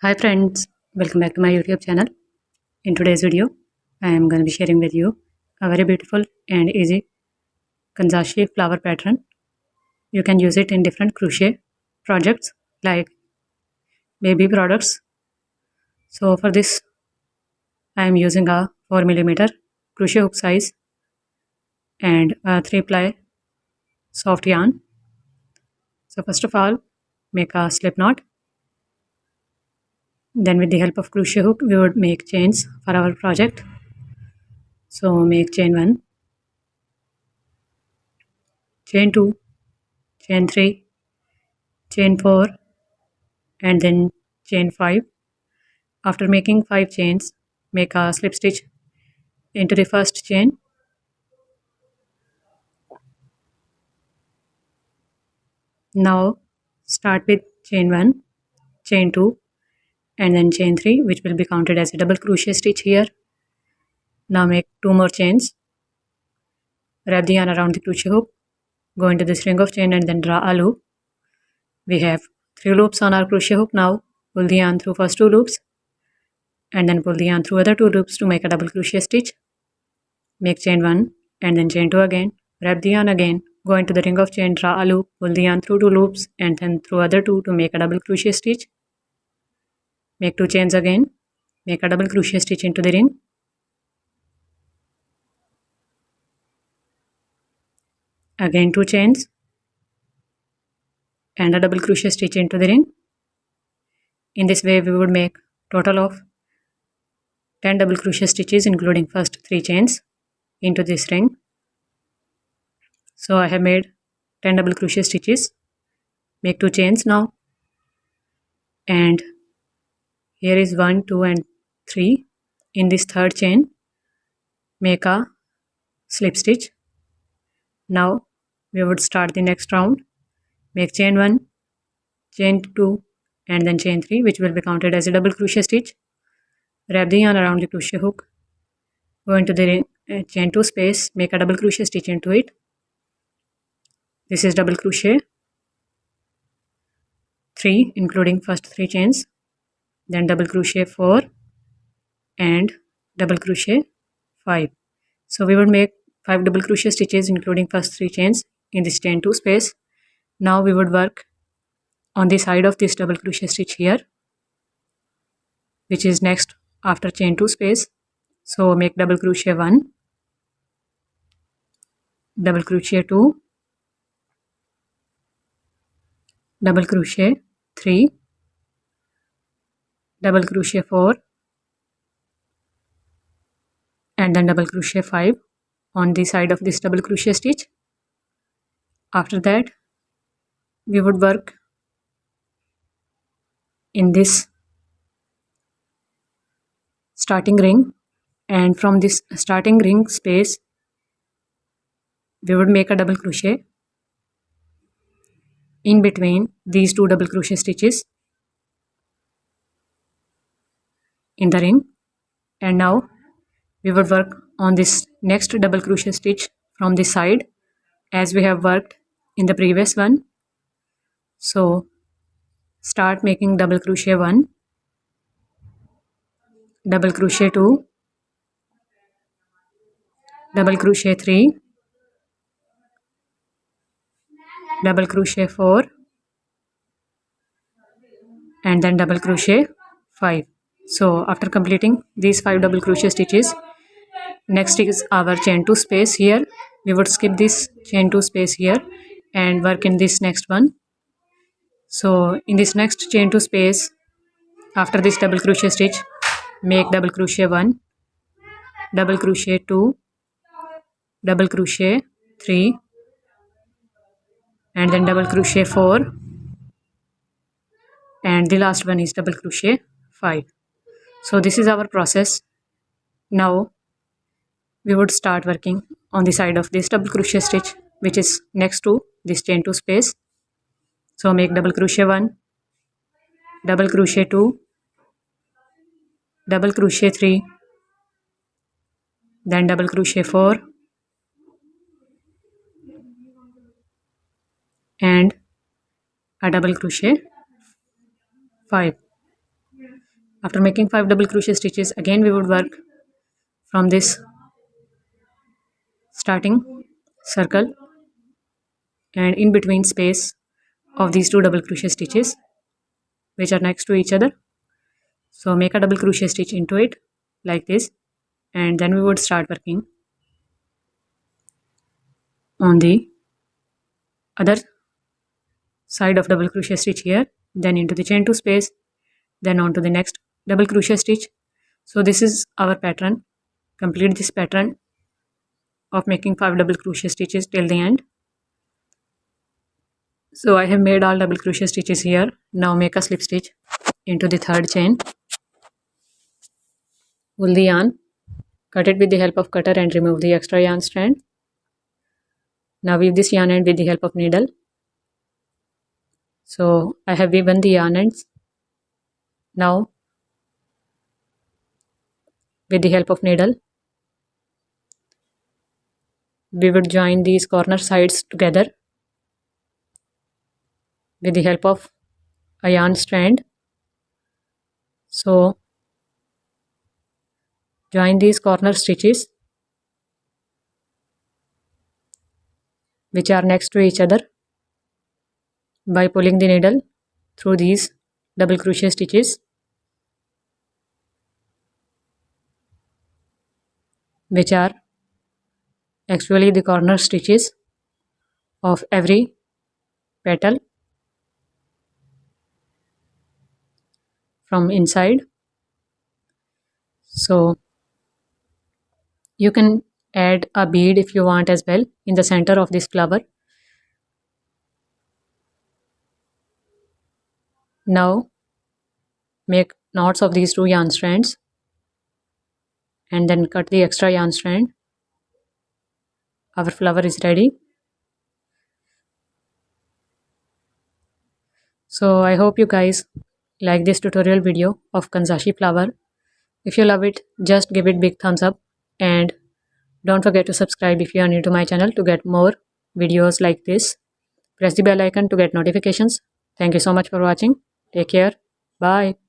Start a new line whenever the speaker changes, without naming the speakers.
Hi friends, welcome back to my YouTube channel. In today's video, I am going to be sharing with you a very beautiful and easy kanzashi flower pattern. You can use it in different crochet projects like baby products. So for this, I am using a 4mm crochet hook size and a 3-ply soft yarn. So first of all, make a slip knot. Then with the help of crochet hook, we would make chains for our project. So make chain 1, chain 2, chain 3, chain 4 and then chain 5. After making 5 chains, make a slip stitch into the first chain. Now start with chain 1, chain 2 and then chain 3, which will be counted as a double crochet stitch here. Now make 2 more chains. Wrap the yarn around the crochet hook, go into this ring of chain and then draw a loop. We have 3 loops on our crochet hook now. Pull the yarn through first 2 loops and then pull the yarn through other 2 loops to make a double crochet stitch. Make chain 1 and then chain 2 again. Wrap the yarn again, go into the ring of chain, draw a loop, pull the yarn through 2 loops and then through other 2 to make a double crochet stitch. Make 2 chains again, make a double crochet stitch into the ring. Again 2 chains and a double crochet stitch into the ring. In this way we would make total of 10 double crochet stitches including first 3 chains into this ring. So I have made 10 double crochet stitches. Make 2 chains now and here is 1, 2 and 3. In this third chain make a slip stitch. Now we would start the next round. Make chain 1, chain 2 and then chain 3, which will be counted as a double crochet stitch. Wrap the yarn around the crochet hook, go into the chain 2 space, make a double crochet stitch into it. This is double crochet 3 including first 3 chains, then double crochet 4 and double crochet 5. So we would make 5 double crochet stitches including first 3 chains in this chain 2 space. Now we would work on the side of this double crochet stitch here, which is next after chain 2 space. So make double crochet 1, double crochet 2, double crochet 3, double crochet 4 and then double crochet 5 on the side of this double crochet stitch. After that we would work in this starting ring, and from this starting ring space we would make a double crochet in between these 2 double crochet stitches in the ring. And now we would work on this next double crochet stitch from this side as we have worked in the previous one. So start making double crochet 1, double crochet 2, double crochet 3, double crochet 4 and then double crochet 5. So after completing these 5 double crochet stitches, next is our chain 2 space. Here we would skip this chain 2 space here and work in this next one. So in this next chain 2 space, after this double crochet stitch, make double crochet 1, double crochet 2, double crochet 3 and then double crochet 4 and the last one is double crochet 5. So this is our process. Now we would start working on the side of this double crochet stitch which is next to this chain 2 space. So make double crochet 1, double crochet 2, double crochet 3, then double crochet 4 and a double crochet 5. After making 5 double crochet stitches, again we would work from this starting circle and in between space of these 2 double crochet stitches which are next to each other. So make a double crochet stitch into it like this, and then we would start working on the other side of double crochet stitch here, then into the chain 2 space, then on to the next double crochet stitch. So this is our pattern. Complete this pattern of making 5 double crochet stitches till the end. So I have made all double crochet stitches here. Now make a slip stitch into the third chain. Pull the yarn, cut it with the help of cutter and remove the extra yarn strand. Now weave this yarn end with the help of needle. So I have woven the yarn ends. Now with the help of needle, we would join these corner sides together with the help of a yarn strand. So join these corner stitches which are next to each other by pulling the needle through these double crochet stitches, which are actually the corner stitches of every petal from inside. So you can add a bead if you want as well in the center of this flower. Now make knots of these 2 yarn strands and then cut the extra yarn strand. Our flower is ready. So I hope you guys like this tutorial video of kanzashi flower. If you love it, just give it big thumbs up and don't forget to subscribe if you are new to my channel to get more videos like this. Press the bell icon to get notifications. Thank you so much for watching. Take care. Bye.